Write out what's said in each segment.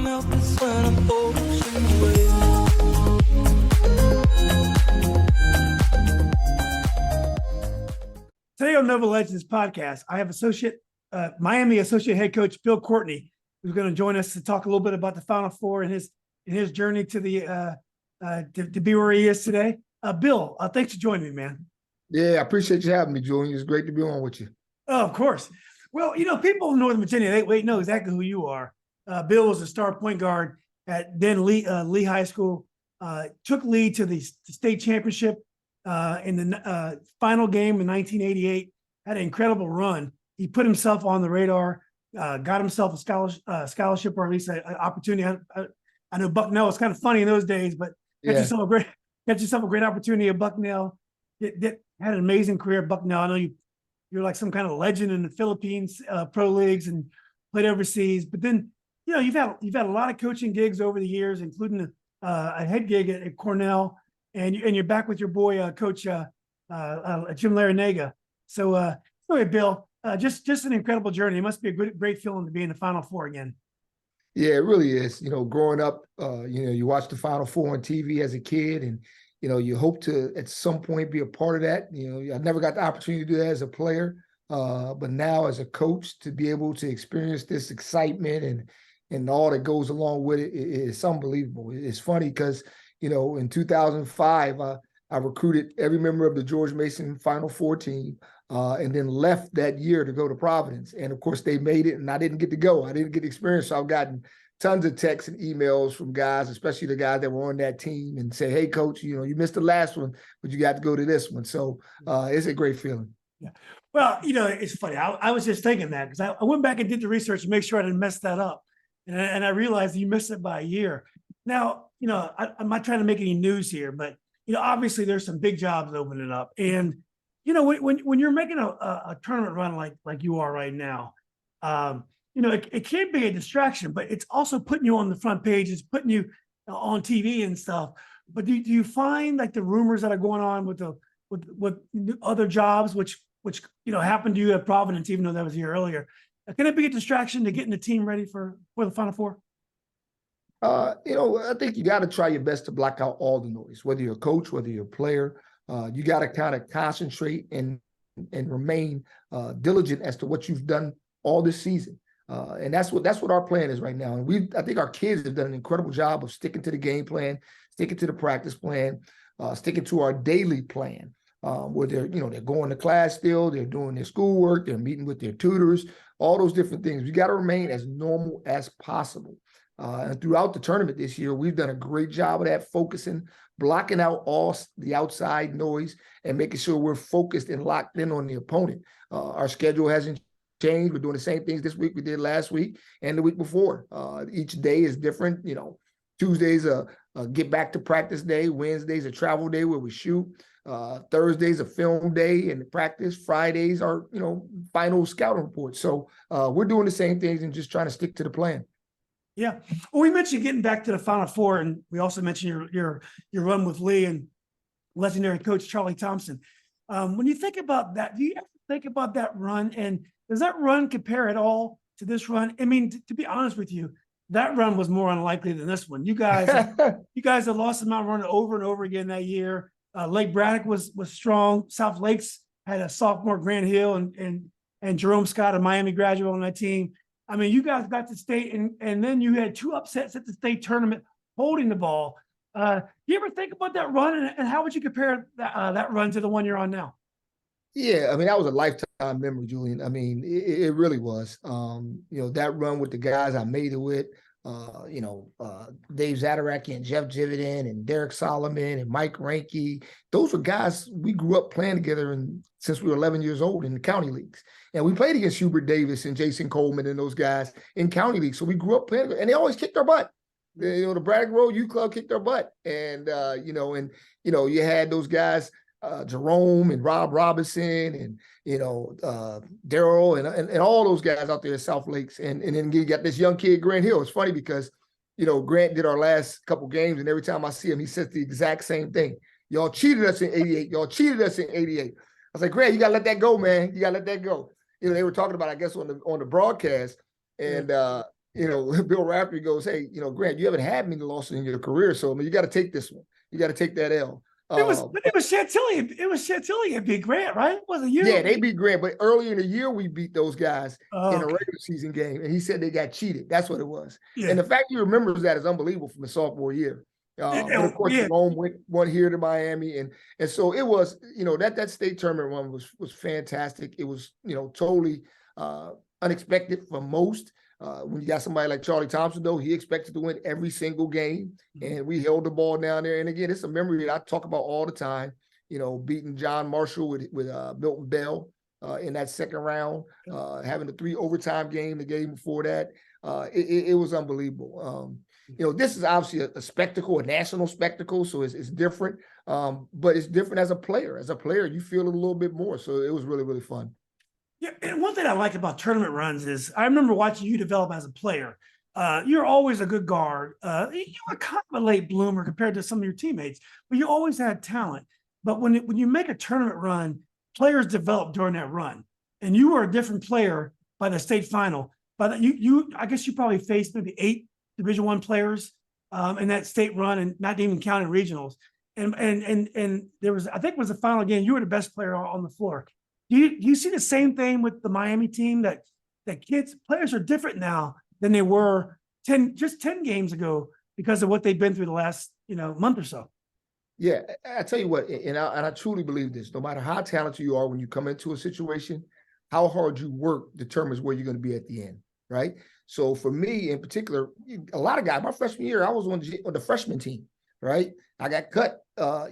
melt this when I'm ocean waves. Today on Nova Legends podcast, I have Miami associate head coach Bill Courtney, who's going to join us to talk a little bit about the Final Four and his journey to to be where he is today. Bill, thanks for joining me, man. Yeah, I appreciate you having me, Julian. It's great to be on with you. Oh, of course. Well, people in Northern Virginia, they know exactly who you are. Bill was a star point guard at then Lee High School, took Lee to the state championship in the final game in 1988, had an incredible run. He put himself on the radar, got himself a scholarship or at least an opportunity. I know Bucknell was kind of funny in those days, but got yourself a great opportunity at Bucknell. Had an amazing career at Bucknell. I know you're like some kind of legend in the Philippines pro leagues and played overseas. But then, you've had a lot of coaching gigs over the years, including a head gig at Cornell, and you're back with your boy, Coach Jim Larinaga. So, anyway, Bill, just an incredible journey. It must be a great feeling to be in the Final Four again. Yeah, it really is. Growing up, you watch the Final Four on TV as a kid, and you hope to at some point be a part of that. I never got the opportunity to do that as a player, but now as a coach, to be able to experience this excitement and all that goes along with it is unbelievable. It's funny because in 2005, I recruited every member of the George Mason Final Four team, and then left that year to go to Providence. And of course, they made it, and I didn't get to go. I didn't get experience. So I've gotten tons of texts and emails from guys, especially the guys that were on that team, and say, "Hey, coach, you missed the last one, but you got to go to this one." So it's a great feeling. Yeah. Well, it's funny. I was just thinking that because I went back and did the research to make sure I didn't mess that up, and I realized you missed it by a year. Now, I'm not trying to make any news here, but obviously there's some big jobs opening up, and when you're making a tournament run like you are right now. It can be a distraction, but it's also putting you on the front page. It's putting you on TV and stuff. But do you find like the rumors that are going on with other jobs, which happened to you at Providence, even though that was here earlier, can it be a distraction to getting the team ready for the Final Four? I think you got to try your best to block out all the noise, whether you're a coach, whether you're a player. You got to kind of concentrate and remain diligent as to what you've done all this season. And that's what our plan is right now. And I think our kids have done an incredible job of sticking to the game plan, sticking to the practice plan, sticking to our daily plan, where they're going to class still, they're doing their schoolwork, they're meeting with their tutors, all those different things. We got to remain as normal as possible. And throughout the tournament this year, we've done a great job of that, focusing, blocking out all the outside noise and making sure we're focused and locked in on the opponent. Our schedule hasn't changed. We're doing the same things this week we did last week and the week before. Each day is different. Tuesday's a get back to practice day. Wednesday's a travel day where we shoot. Thursday's a film day and practice. Fridays are final scouting reports. So we're doing the same things and just trying to stick to the plan. Yeah. Well, we mentioned getting back to the Final Four, and we also mentioned your run with Lee and legendary coach Charlie Thompson. When you think about that, do you ever think about that run, and does that run compare at all to this run? I mean, to be honest with you, that run was more unlikely than this one. You guys have lost the Mount Run over and over again that year. Lake Braddock was strong. South Lakes had a sophomore Grant Hill and Jerome Scott, a Miami graduate on that team. I mean, you guys got to state, and then you had two upsets at the state tournament holding the ball. You ever think about that run, and how would you compare that run to the one you're on now? Yeah, I mean, that was a lifetime memory, Julian. I mean, it really was. That run with the guys I made it with, Dave Zadaraki and Jeff Jividen and Derek Solomon and Mike Ranke. Those were guys we grew up playing together since we were 11 years old in the county leagues. And we played against Hubert Davis and Jason Coleman and those guys in county leagues. So we grew up playing, and they always kicked our butt. The Braddock Road U Club kicked our butt. And, you had those guys, Jerome and Rob Robinson and, Daryl and all those guys out there at South Lakes. And then you got this young kid, Grant Hill. It's funny because, Grant did our last couple games, and every time I see him, he says the exact same thing. Y'all cheated us in 88. Y'all cheated us in 88. I was like, Grant, you got to let that go, man. You got to let that go. They were talking about, I guess, on the broadcast. And, Bill Raftery goes, "Hey, Grant, you haven't had many losses in your career, so I mean, you got to take this one. You got to take that L." It was Chantilly. It was Chantilly and beat Grant, right? Wasn't you? Yeah, they beat Grant, but earlier in the year we beat those guys in a Okay. regular season game, and he said they got cheated. That's what it was. Yeah. And the fact he remembers that is unbelievable from his sophomore year. But of course, Yeah. Wong went here to Miami, and so it was, that state tournament run was fantastic. It was, totally unexpected for most. When you got somebody like Charlie Thompson, though, he expected to win every single game, and we held the ball down there. And again, it's a memory that I talk about all the time. Beating John Marshall with Milton Bell in that second round, having the 3 overtime game the game before that. It was unbelievable. This is obviously a spectacle, a national spectacle, so it's different. But it's different as a player. As a player, you feel it a little bit more. So it was really, really fun. Yeah, and one thing I like about tournament runs is I remember watching you develop as a player. You're always a good guard. You were kind of a late bloomer compared to some of your teammates, but you always had talent. But when you make a tournament run, players develop during that run, and you were a different player by the state final. But I guess you probably faced maybe 8 Division I players in that state run, and not even counting regionals. And there was, I think it was the final game. You were the best player on the floor. Do you see the same thing with the Miami team that players are different now than they were 10 games ago because of what they've been through the last month or so? Yeah, I tell you what, and I truly believe this. No matter how talented you are when you come into a situation, how hard you work determines where you're going to be at the end, right? So for me in particular, a lot of guys, my freshman year, I was on the freshman team, right? I got cut. I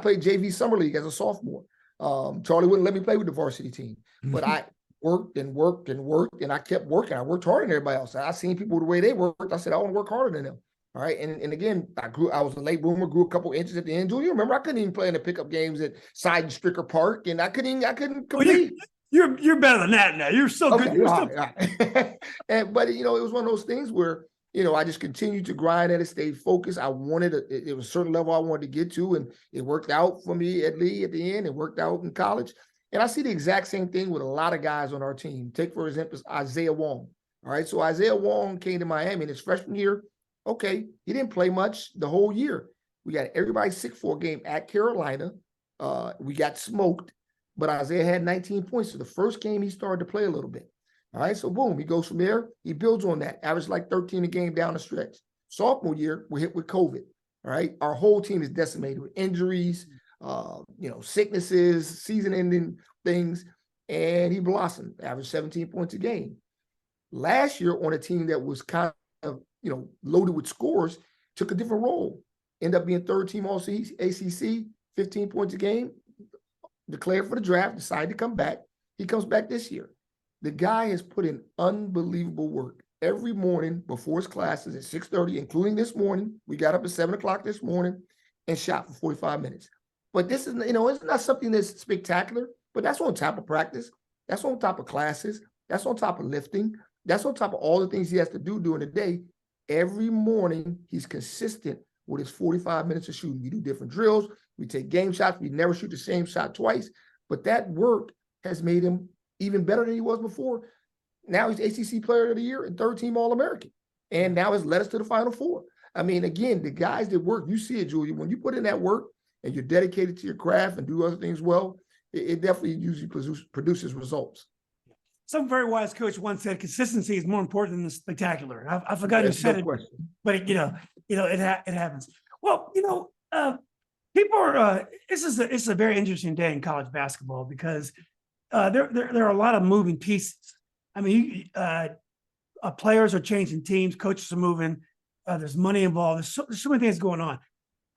played JV Summer League as a sophomore. Charlie wouldn't let me play with the varsity team, but I worked and worked and worked, and I kept working. I worked harder than everybody else. I seen people the way they worked. I said, I want to work harder than them. All right. And again, I was a late bloomer, grew a couple inches at the end. Julia, remember, I couldn't even play in the pickup games at Side and Stricker Park, and I couldn't compete. Well, you're better than that now. You're so good. You're all right. But it was one of those things where, I just continued to grind at it, stay focused. I wanted it was a certain level I wanted to get to, and it worked out for me at Lee at the end. It worked out in college. And I see the exact same thing with a lot of guys on our team. Take, for example, Isaiah Wong. All right. So Isaiah Wong came to Miami in his freshman year. Okay, he didn't play much the whole year. We got everybody sick for a game at Carolina. We got smoked, but Isaiah had 19 points. So the first game he started to play a little bit. All right, so boom, he goes from there. He builds on that, averaged like 13 a game down the stretch. Sophomore year, we're hit with COVID. All right, our whole team is decimated with injuries, sicknesses, season-ending things, and he blossomed, averaged 17 points a game. Last year, on a team that was kind of loaded with scores, took a different role. Ended up being third team all ACC, 15 points a game, declared for the draft, decided to come back. He comes back this year. The guy has put in unbelievable work every morning before his classes at 6:30, including this morning. We got up at 7 o'clock this morning and shot for 45 minutes. But this is, it's not something that's spectacular, but that's on top of practice. That's on top of classes. That's on top of lifting. That's on top of all the things he has to do during the day. Every morning, he's consistent with his 45 minutes of shooting. We do different drills. We take game shots. We never shoot the same shot twice. But that work has made him even better than he was before. Now he's ACC Player of the Year and third team All-American. And now has led us to the Final Four. I mean, again, the guys that work, you see it, Julia, when you put in that work and you're dedicated to your craft and do other things well, it definitely usually produces results. Some very wise coach once said consistency is more important than the spectacular. I forgot who said it, but it happens. Well, people are. It's a very interesting day in college basketball because there are a lot of moving pieces. I mean, players are changing teams, coaches are moving. There's money involved. There's so many things going on.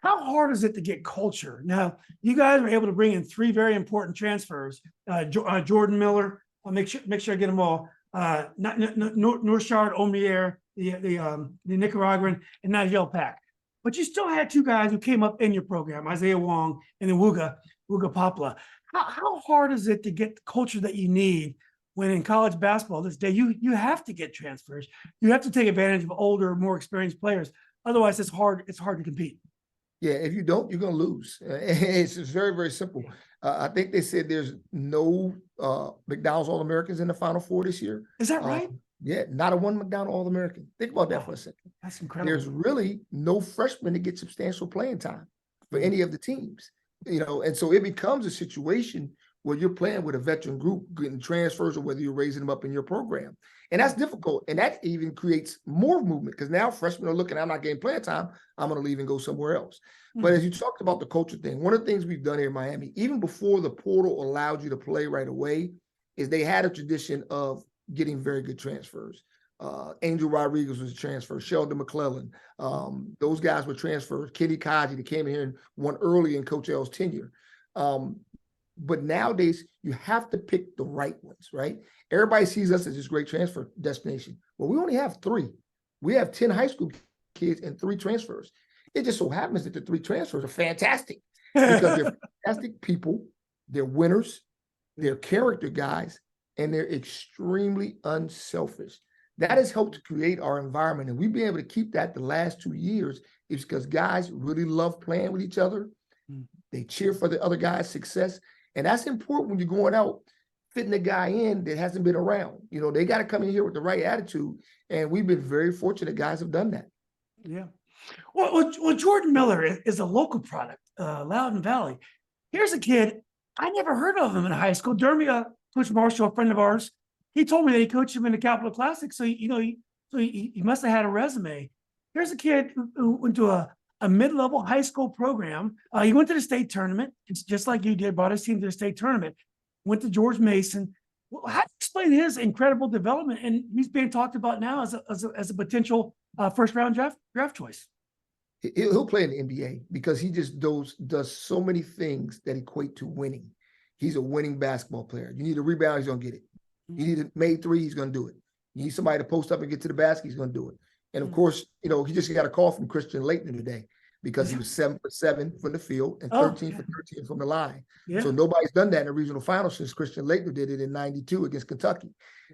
How hard is it to get culture? Now, you guys were able to bring in 3 very important transfers. Jordan Miller. I'll make sure I get them all. Norshard Omier, the Nicaraguan, and Nigel Pack. But you still had 2 guys who came up in your program, Isaiah Wong and then Wuga Popla. How hard is it to get the culture that you need when in college basketball this day you have to get transfers? You have to take advantage of older, more experienced players. Otherwise, it's hard to compete. Yeah, if you don't, you're going to lose. It's very, very simple. I think they said there's no McDonald's All-Americans in the Final Four this year. Is that right? Yeah, not a one McDonald All-American. Think about that for a second. That's incredible. There's really no freshman that gets substantial playing time for any of the teams, and so it becomes a situation where you're playing with a veteran group, getting transfers, or whether you're raising them up in your program. And that's difficult. And that even creates more movement because now freshmen are looking, I'm not getting playing time, I'm going to leave and go somewhere else. But as you talked about the culture thing, one of the things we've done here in Miami, even before the portal allowed you to play right away, is they had a tradition of getting very good transfers. Angel Rodriguez was a transfer, Sheldon McClellan. Those guys were transfers. Kenny Kaji, that came in here and won early in Coach L's tenure. But nowadays, you have to pick the right ones, right? Everybody sees us as this great transfer destination. Well, we only have 3. We have 10 high school kids and 3 transfers. It just so happens that the 3 transfers are fantastic because they're fantastic people, they're winners, they're character guys, and they're extremely unselfish. That has helped to create our environment, and we've been able to keep that the last 2 years is because guys really love playing with each other. They cheer for the other guy's success. And that's important when you're going out, fitting a guy in that hasn't been around. They got to come in here with the right attitude. And we've been very fortunate guys have done that. Yeah. Well, Jordan Miller is a local product, Loudoun Valley. Here's a kid, I never heard of him in high school. Jeremy, Coach Marshall, a friend of ours, he told me that he coached him in the Capital Classic. So, he must have had a resume. Here's a kid who went to a mid-level high school program. He went to the state tournament. It's just like you did, brought his team to the state tournament, went to George Mason. Well, how do you explain his incredible development? And he's being talked about now as a potential first-round draft choice. He'll play in the NBA because he just does so many things that equate to winning. He's a winning basketball player. You need a rebound, he's going to get it. You need a made 3, he's going to do it. You need somebody to post up and get to the basket, he's going to do it. And of course, he just got a call from Christian Laettner today because he was 7 for 7 from the field and 13 for 13 from the line. Yeah. So nobody's done that in the regional final since Christian Laettner did it in '92 against Kentucky.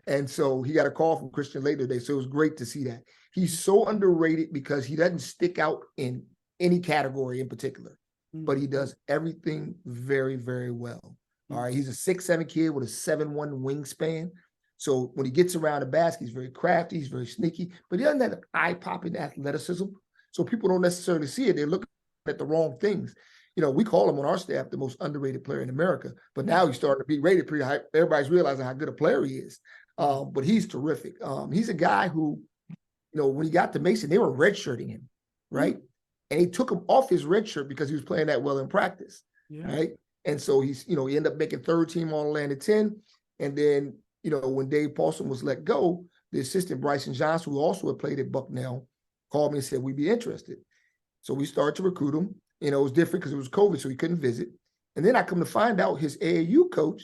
And so he got a call from Christian Laettner today. So it was great to see that. He's so underrated because he doesn't stick out in any category in particular, but he does everything very, very well. All right. He's a 6'7" kid with a 7'1" wingspan. So when he gets around the basket, he's very crafty, he's very sneaky, but he doesn't have eye-popping athleticism. So people don't necessarily see it. They're looking at the wrong things. We call him on our staff the most underrated player in America, but now he's starting to be rated pretty high. Everybody's realizing how good a player he is. But he's terrific. He's a guy who, when he got to Mason, they were redshirting him, right? And he took him off his red shirt because he was playing that well in practice, right? And so he ended up making 3rd team All-Atlantic 10. And then, when Dave Paulson was let go, the assistant Bryson Johnson, who also had played at Bucknell, called me and said, we'd be interested. So we started to recruit him. It was different because it was COVID, so he couldn't visit. And then I come to find out his AAU coach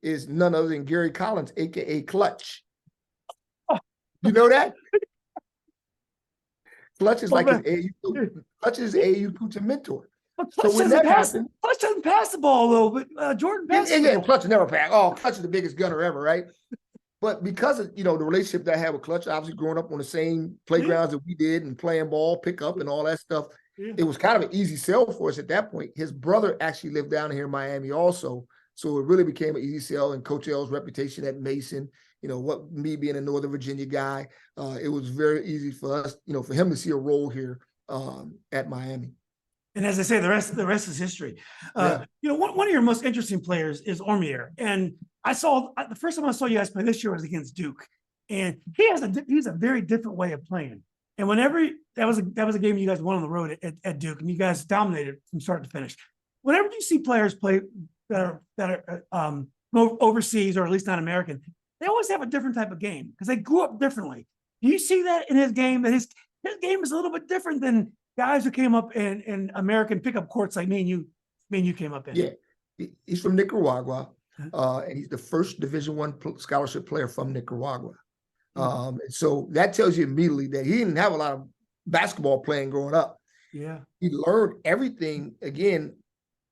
is none other than Gary Collins, a.k.a. Clutch. You know that? Clutch is like his AAU. Clutch is AAU coach and mentor. So when that happened, Clutch doesn't pass the ball though, but Jordan passes. Yeah, Clutch never pass. Oh, Clutch is the biggest gunner ever, right? But because of the relationship that I had with Clutch, obviously growing up on the same playgrounds that we did and playing ball, pick up, and all that stuff, it was kind of an easy sell for us at that point. His brother actually lived down here in Miami also, so it really became an easy sell. And Coach L's reputation at Mason, me being a Northern Virginia guy, it was very easy for us, for him to see a role here at Miami. And as I say, the rest is history. One of your most interesting players is Ormier. And the first time I saw you guys play this year was against Duke. And he's a very different way of playing. And whenever that was a game you guys won on the road at Duke, and you guys dominated from start to finish. Whenever you see players play that are overseas or at least not American, they always have a different type of game because they grew up differently. Do you see that in his game? That his game is a little bit different than guys who came up in American pickup courts like me and you came up in. Yeah, he's from Nicaragua, and he's the first Division I scholarship player from Nicaragua. And so that tells you immediately that he didn't have a lot of basketball playing growing up. Yeah, he learned everything again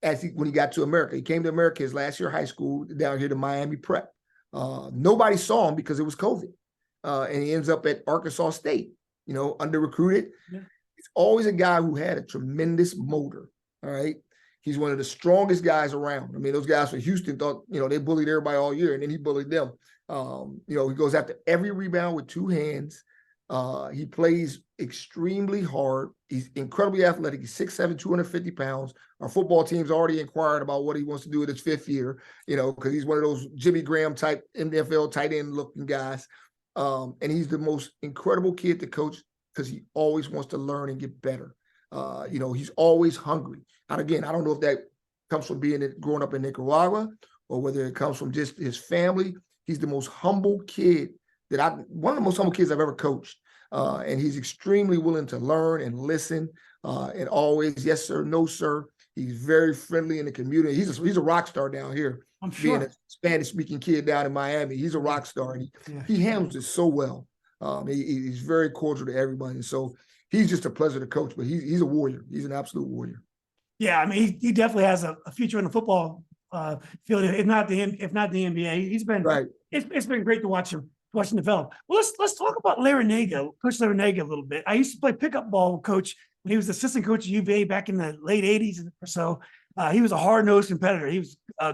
when he got to America. He came to America his last year of high school down here to Miami Prep. Nobody saw him because it was COVID, and he ends up at Arkansas State. Under recruited. Yeah. He's always a guy who had a tremendous motor, all right? He's one of the strongest guys around. I mean, those guys from Houston thought, they bullied everybody all year, and then he bullied them. He goes after every rebound with two hands. He plays extremely hard. He's incredibly athletic. He's 6'7", 250 pounds. Our football team's already inquired about what he wants to do in his 5th year, because he's one of those Jimmy Graham type NFL tight end looking guys. And he's the most incredible kid to coach because he always wants to learn and get better. He's always hungry. And again, I don't know if that comes from growing up in Nicaragua or whether it comes from just his family. He's the most humble kid one of the most humble kids I've ever coached. And he's extremely willing to learn and listen and always, yes, sir, no, sir. He's very friendly in the community. He's a rock star down here. I'm sure. Being a Spanish-speaking kid down in Miami, he's a rock star, and he handles it so well. He's very cordial to everybody. And so he's just a pleasure to coach, but he's a warrior. He's an absolute warrior. Yeah, I mean, he definitely has a future in the football field, if not the NBA. He's been right. It's been great to watch him develop. Well, let's talk about Coach Larinaga a little bit. I used to play pickup ball with Coach when he was assistant coach at UVA back in the late '80s or so. He was a hard-nosed competitor. He was a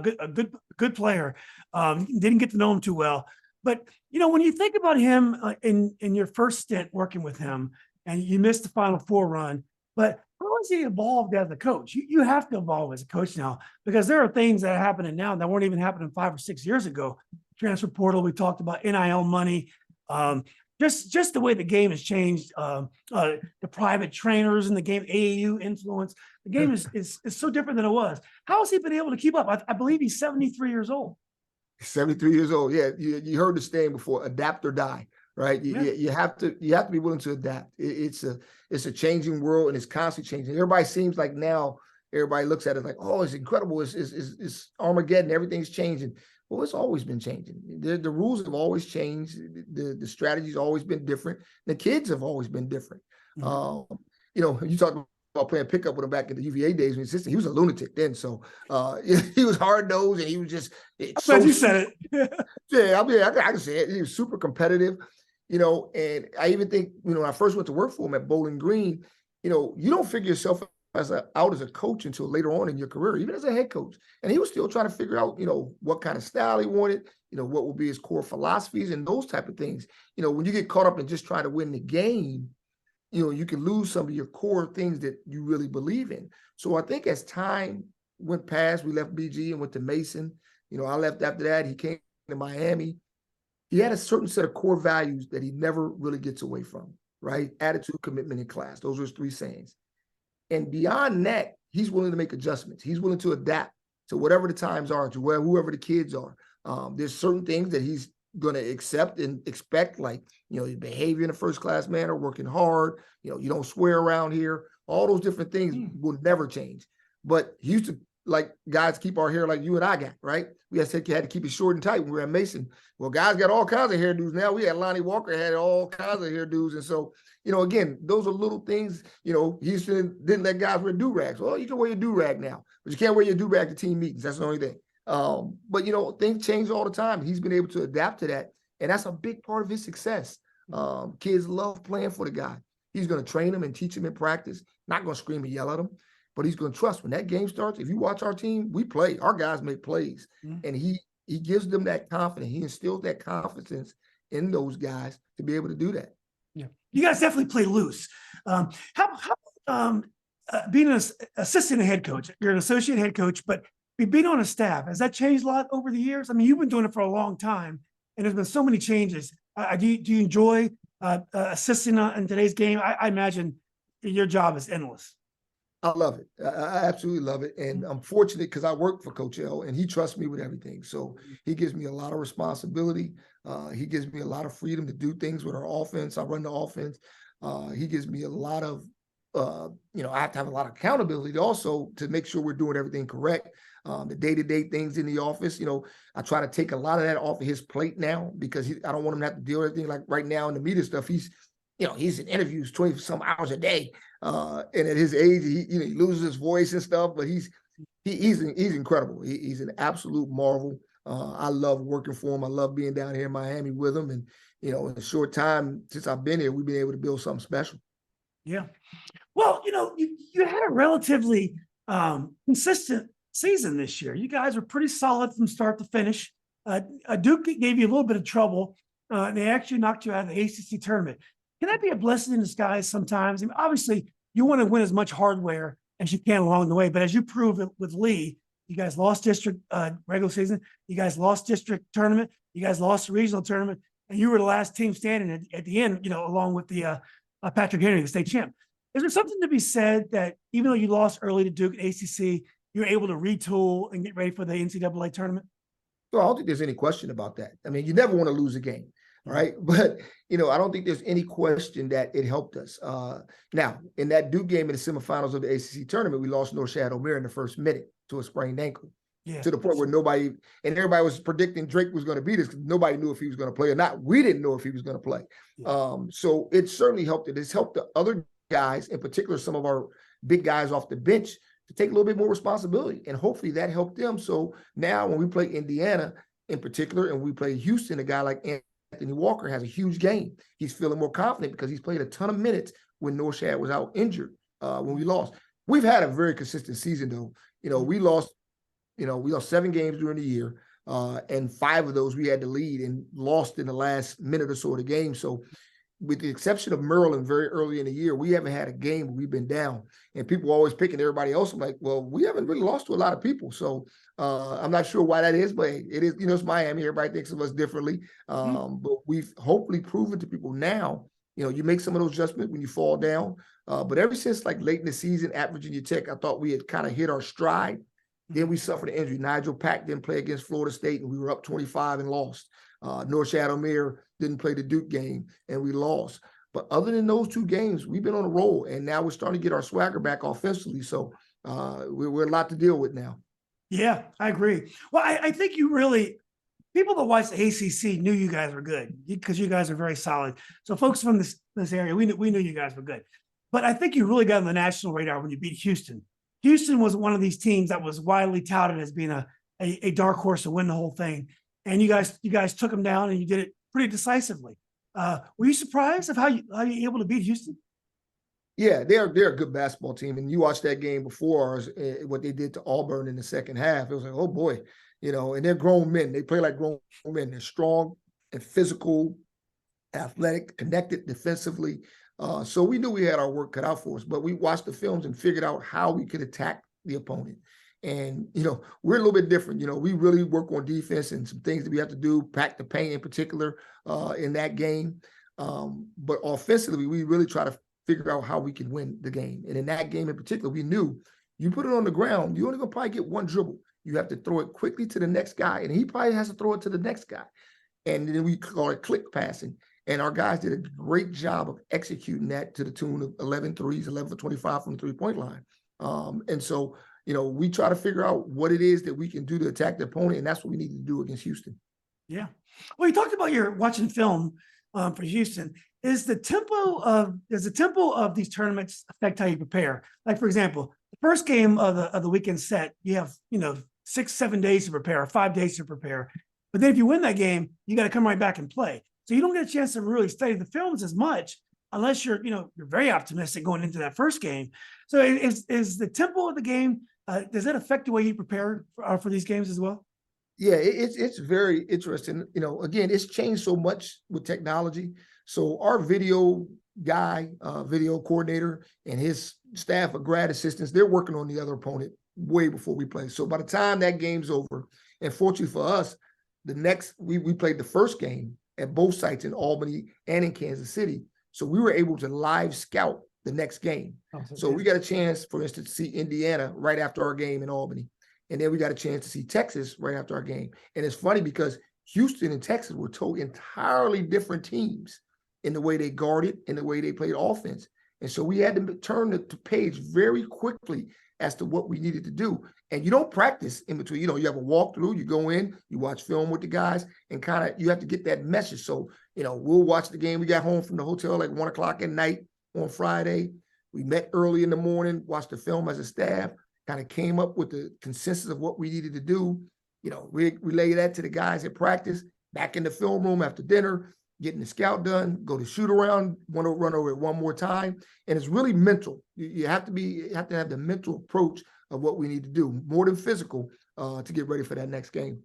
good player. Didn't get to know him too well, but when you think about him in your first stint working with him, and you missed the Final Four run, but how has he evolved as a coach? You have to evolve as a coach now, because there are things that are happening now that weren't even happening 5 or 6 years ago. Transfer portal, we talked about NIL money, just the way the game has changed, the private trainers in the game, AAU influence. The game is so different than it was. How has he been able to keep up? I believe he's 73 years old. 73 years old. Yeah, you heard the saying before: adapt or die. Right? You have to be willing to adapt. It's a changing world, and it's constantly changing. Everybody seems like now everybody looks at it like, oh, it's incredible. It's Armageddon. Everything's changing. Well, it's always been changing. The rules have always changed. The strategy's always been different. The kids have always been different. Mm-hmm. You talk about playing pickup with him back in the UVA days when he was a lunatic then. So he was hard nosed, and he was just. I'm glad you said it. Yeah, I mean, I can say it. He was super competitive. And I even think, when I first went to work for him at Bowling Green, you don't figure yourself out as a coach until later on in your career, even as a head coach. And he was still trying to figure out, what kind of style he wanted, what would be his core philosophies and those type of things. When you get caught up in just trying to win the game, you can lose some of your core things that you really believe in. So I think as time went past, we left BG and went to Mason. I left after that. He came to Miami. He had a certain set of core values that he never really gets away from, right? Attitude, commitment, and class. Those are his 3 sayings. And beyond that, he's willing to make adjustments. He's willing to adapt to whatever the times are, to whoever the kids are. There's certain things that he's going to accept and expect, like, your behavior in a first-class manner, working hard, you don't swear around here. All those different things will never change. But he used to, like, guys keep our hair like you and I got, right? We had to keep it short and tight when we were at Mason. Well, guys got all kinds of hairdos now. We had Lonnie Walker had all kinds of hairdos. And so, again, those are little things, he didn't let guys wear do-rags. Well, you can wear your do-rag now, but you can't wear your do-rag to team meetings. That's the only thing. But things change all the time. He's been able to adapt to that. And that's a big part of his success. Kids love playing for the guy. He's going to train them and teach them in practice, not going to scream and yell at them. But he's going to trust when that game starts. If you watch our team, we play. Our guys make plays. Mm-hmm. And he gives them that confidence. He instills that confidence in those guys to be able to do that. Yeah, you guys definitely play loose. How being an assistant head coach, you're an associate head coach, but being on a staff, has that changed a lot over the years? I mean, you've been doing it for a long time, and there's been so many changes. Do you enjoy assisting in today's game? I imagine your job is endless. I love it. I absolutely love it. And I'm fortunate because I work for Coach L and he trusts me with everything. So he gives me a lot of responsibility. He gives me a lot of freedom to do things with our offense. I run the offense. He gives me a lot of, I have to have a lot of accountability also to make sure we're doing everything correct. The day-to-day things in the office, I try to take a lot of that off of his plate now because I don't want him to have to deal with everything. Like right now in the media stuff, he's in interviews 20 some hours a day. And at his age, he loses his voice and stuff, but he's incredible. He's an absolute marvel. I love working for him. I love being down here in Miami with him. And, in a short time since I've been here, we've been able to build something special. Yeah. Well, you had a relatively consistent season this year. You guys were pretty solid from start to finish. Duke gave you a little bit of trouble. And they actually knocked you out of the ACC tournament. Can that be a blessing in disguise sometimes? I mean, obviously, you want to win as much hardware as you can along the way. But as you proved with Lee, you guys lost district regular season. You guys lost district tournament. You guys lost the regional tournament. And you were the last team standing at the end, along with the Patrick Henry, the state champ. Is there something to be said that even though you lost early to Duke and ACC, you're able to retool and get ready for the NCAA tournament? Well, I don't think there's any question about that. I mean, you never want to lose a game, right? But, I don't think there's any question that it helped us. Now, in that Duke game in the semifinals of the ACC tournament, we lost North Shadomir in the first minute to a sprained ankle. Yeah. To the point where everybody was predicting Drake was going to beat us because nobody knew if he was going to play or not. We didn't know if he was going to play. Yeah. So it certainly helped it. It's helped the other guys, in particular, some of our big guys off the bench, to take a little bit more responsibility. And hopefully that helped them. So now when we play Indiana in particular, and we play Houston, a guy like Anthony Walker has a huge game. He's feeling more confident because he's played a ton of minutes when North Shad was out injured when we lost. We've had a very consistent season, though. We lost 7 games during the year, and 5 of those we had to lead and lost in the last minute or so of the game. So with the exception of Maryland very early in the year, we haven't had a game where we've been down. And people are always picking everybody else. I'm like, well, we haven't really lost to a lot of people. So I'm not sure why that is, but it is, it's Miami. Everybody thinks of us differently. But we've hopefully proven to people now, you make some of those adjustments when you fall down. But ever since like late in the season at Virginia Tech, I thought we had kind of hit our stride. Then we suffered an injury. Nigel Pack didn't play against Florida State, and we were up 25 and lost. North Shadomir didn't play the Duke game, and we lost. But other than those 2 games, we've been on a roll, and now we're starting to get our swagger back offensively. So we're a lot to deal with now. Yeah, I agree. Well, I think people that watch the ACC knew you guys were good because you guys are very solid. So folks from this area, we knew you guys were good. But I think you really got on the national radar when you beat Houston. Houston was one of these teams that was widely touted as being a dark horse to win the whole thing. And you guys took them down and you did it pretty decisively. Were you surprised of how you were able to beat Houston? Yeah, they're a good basketball team. And you watched that game before ours, what they did to Auburn in the second half. It was like, oh boy, and they're grown men. They play like grown men. They're strong and physical, athletic, connected defensively. So we knew we had our work cut out for us, but we watched the films and figured out how we could attack the opponent. And, we're a little bit different. We really work on defense and some things that we have to do, pack the paint in particular in that game. But offensively, we really try to figure out how we can win the game. And in that game in particular, we knew you put it on the ground, you're only going to probably get 1 dribble. You have to throw it quickly to the next guy, and he probably has to throw it to the next guy. And then we call it click passing. And our guys did a great job of executing that to the tune of 11 threes, 11 for 25 from the 3-point line. And so, we try to figure out what it is that we can do to attack the opponent, and that's what we need to do against Houston. Yeah. Well, you talked about your watching film for Houston. Does the tempo of these tournaments affect how you prepare? Like, for example, the first game of the weekend set, you have 6-7 days to prepare, or 5 days to prepare. But then if you win that game, you got to come right back and play. So you don't get a chance to really study the films as much unless you're very optimistic going into that first game. So is the tempo of the game, does that affect the way you prepare for these games as well? Yeah, it's very interesting. Again, it's changed so much with technology. So our video guy, video coordinator, and his staff of grad assistants, they're working on the other opponent way before we play. So by the time that game's over, and fortunately for us, we played the first game at both sites in Albany and in Kansas City. So we were able to live scout the next game. So we got a chance, for instance, to see Indiana right after our game in Albany. And then we got a chance to see Texas right after our game. And it's funny because Houston and Texas were two entirely different teams in the way they guarded and the way they played offense. And so we had to turn the page very quickly as to what we needed to do. And you don't practice in between. You have a walkthrough, you go in, you watch film with the guys, and kind of you have to get that message. So, we'll watch the game. We got home from the hotel like 1 o'clock at night on Friday. We met early in the morning, watched the film as a staff, kind of came up with the consensus of what we needed to do. Relay that to the guys at practice, back in the film room after dinner, getting the scout done, go to shoot around, want to run over it one more time. And it's really mental. You have to have the mental approach of what we need to do, more than physical, to get ready for that next game.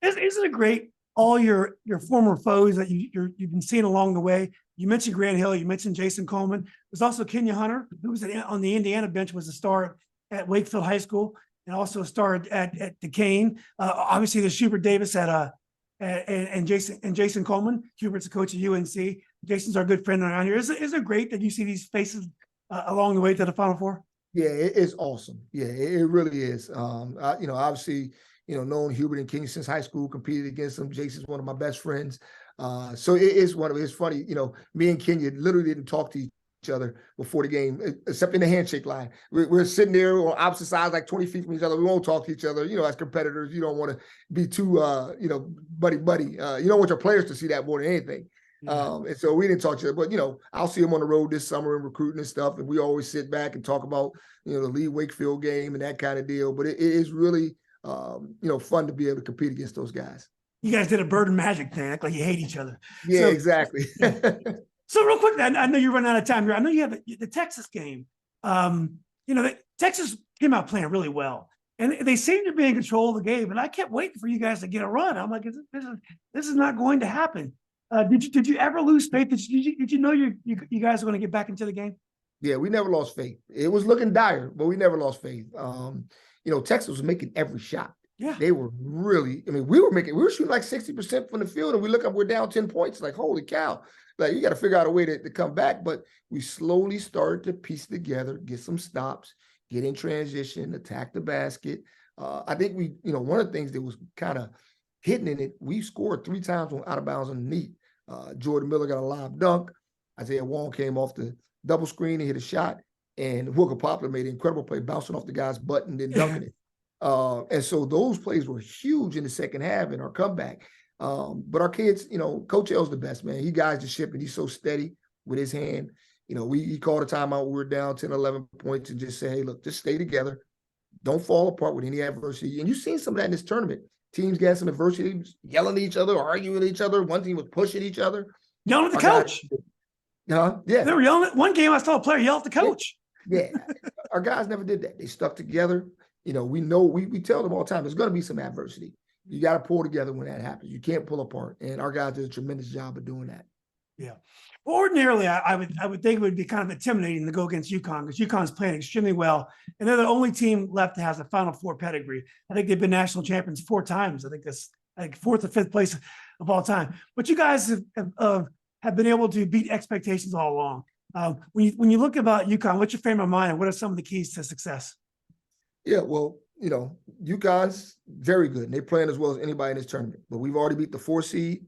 Isn't it great? All your former foes that you've been seeing along the way. You mentioned Grant Hill. You mentioned Jason Coleman. There's also Kenya Hunter, who was on the Indiana bench, was a star at Wakefield High School, and also a star at Duquesne. Obviously, there's Hubert Davis and Jason Coleman. Hubert's a coach at UNC. Jason's our good friend around here. Is it great that you see these faces along the way to the Final Four? Yeah, it's awesome. Yeah, it really is. Obviously, known Hubert and King since high school, competed against him. Jason's one of my best friends. So it's funny, me and Kenya literally didn't talk to each other before the game, except in the handshake line. We're sitting there on opposite sides, like 20 feet from each other. We won't talk to each other. As competitors, you don't want to be too, buddy. You don't want your players to see that more than anything. Yeah. And so we didn't talk to each other, but I'll see him on the road this summer and recruiting and stuff. And we always sit back and talk about, the Lee Wakefield game and that kind of deal. But it is really, fun to be able to compete against those guys. You guys did a bird and magic thing, act like you hate each other. Yeah, exactly. So real quick, I know you're running out of time here. I know you have the Texas game. Texas came out playing really well, and they seemed to be in control of the game. And I kept waiting for you guys to get a run. I'm like, this is not going to happen. Did you ever lose faith? Did you know you guys were going to get back into the game? Yeah, we never lost faith. It was looking dire, but we never lost faith. Texas was making every shot. Yeah, they were really. I mean, we were shooting like 60% from the field, and we look up, we're down 10 points. Like, holy cow! Like, you got to figure out a way to come back. But we slowly started to piece together, get some stops, get in transition, attack the basket. I think one of the things that was kind of hidden in it, we scored 3 times on out of bounds underneath. Jordan Miller got a lob dunk. Isaiah Wong came off the double screen and hit a shot. And Wooker Poplar made an incredible play, bouncing off the guy's butt and then dunking it. And so those plays were huge in the second half in our comeback. But our kids, Coach L's the best, man. He guides the ship, and he's so steady with his hand. He called a timeout. We were down 10, 11 points and just say, hey, look, just stay together. Don't fall apart with any adversity. And you've seen some of that in this tournament. Teams got some adversity, yelling at each other, arguing at each other. One team was pushing each other. Yelling at the coach. Yeah. They were yelling at one game. I saw a player yell at the coach. Yeah. Our guys never did that. They stuck together. We tell them all the time, there's going to be some adversity. You got to pull together when that happens. You can't pull apart. And our guys did a tremendous job of doing that. Yeah. Well, ordinarily, I would think it would be kind of intimidating to go against UConn, because UConn's playing extremely well. And they're the only team left that has a Final Four pedigree. I think they've been national champions 4 times. I think that's like 4th or 5th place of all time. But you guys have been able to beat expectations all along. When you look about UConn, what's your frame of mind, and what are some of the keys to success? Yeah, well, UConn's very good, and they're playing as well as anybody in this tournament. But we've already beat the 4 seed,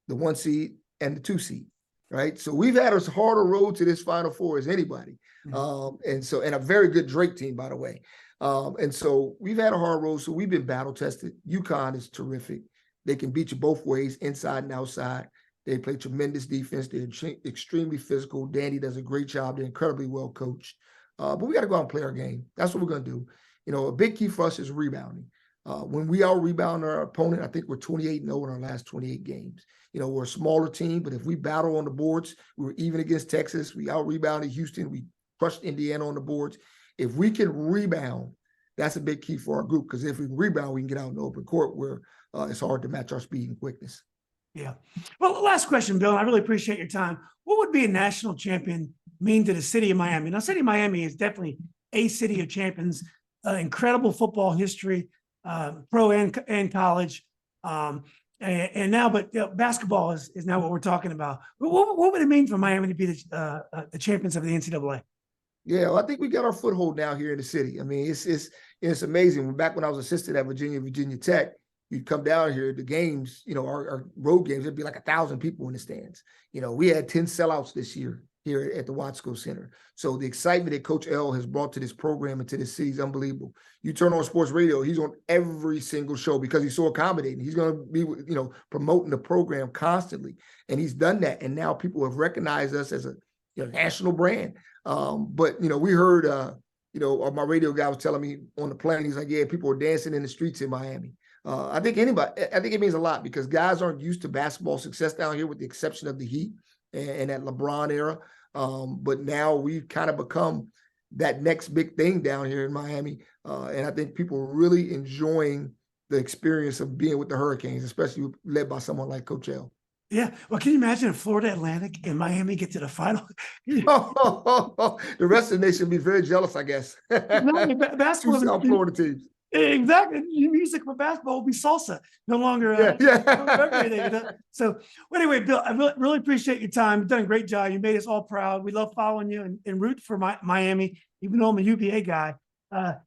the 1 seed, and the 2 seed, right? So we've had a harder road to this Final Four as anybody. Mm-hmm. And a very good Drake team, by the way. And so we've had a hard road, so we've been battle tested. UConn is terrific. They can beat you both ways, inside and outside. They play tremendous defense. They're extremely physical. Danny does a great job. They're incredibly well coached. But we got to go out and play our game. That's what we're going to do. A big key for us is rebounding. When we out-rebound our opponent, I think we're 28-0 in our last 28 games. We're a smaller team, but if we battle on the boards, we were even against Texas. We out-rebounded Houston. We crushed Indiana on the boards. If we can rebound, that's a big key for our group, because if we can rebound, we can get out in the open court where it's hard to match our speed and quickness. Yeah. Well, last question, Bill. I really appreciate your time. What would be a national champion mean to the city of Miami? Now, city of Miami is definitely a city of champions. Incredible football history, pro and college, and now, but basketball is now what we're talking about. What would it mean for Miami to be the champions of the NCAA? Yeah, well, I think we got our foothold now here in the city. I mean, it's amazing. Back when I was assistant at Virginia Tech, you'd come down here, the games, our road games, there'd be like 1,000 people in the stands. We had 10 sellouts this year here at the Watsco Center. So the excitement that Coach L has brought to this program and to this city is unbelievable. You turn on sports radio, he's on every single show because he's so accommodating. He's going to be, promoting the program constantly. And he's done that. And now people have recognized us as a national brand. But we heard, my radio guy was telling me on the plane, he's like, yeah, people are dancing in the streets in Miami. I think it means a lot, because guys aren't used to basketball success down here, with the exception of the Heat and that LeBron era. But now we've kind of become that next big thing down here in Miami. And I think people are really enjoying the experience of being with the Hurricanes, especially led by someone like Coach L. Yeah. Well, can you imagine if Florida Atlantic and Miami get to the final? The rest of the nation will be very jealous, I guess. Basketball. Two South Florida teams. Exactly. Music for basketball will be salsa, no longer. Yeah. So, well, anyway, Bill, I really appreciate your time. You've done a great job. You made us all proud. We love following you and root for Miami, even though I'm a UVA guy.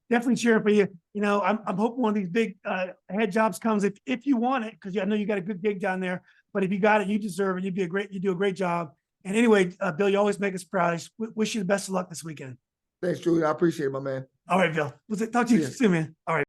Definitely cheering for you. You know, I'm hoping one of these big head jobs comes if you want it, because I know you got a good gig down there. But if you got it, you deserve it. You do a great job. And anyway, Bill, you always make us proud. I wish you the best of luck this weekend. Thanks, Julian. I appreciate it, my man. All right, Bill. Talk to you soon, man. All right.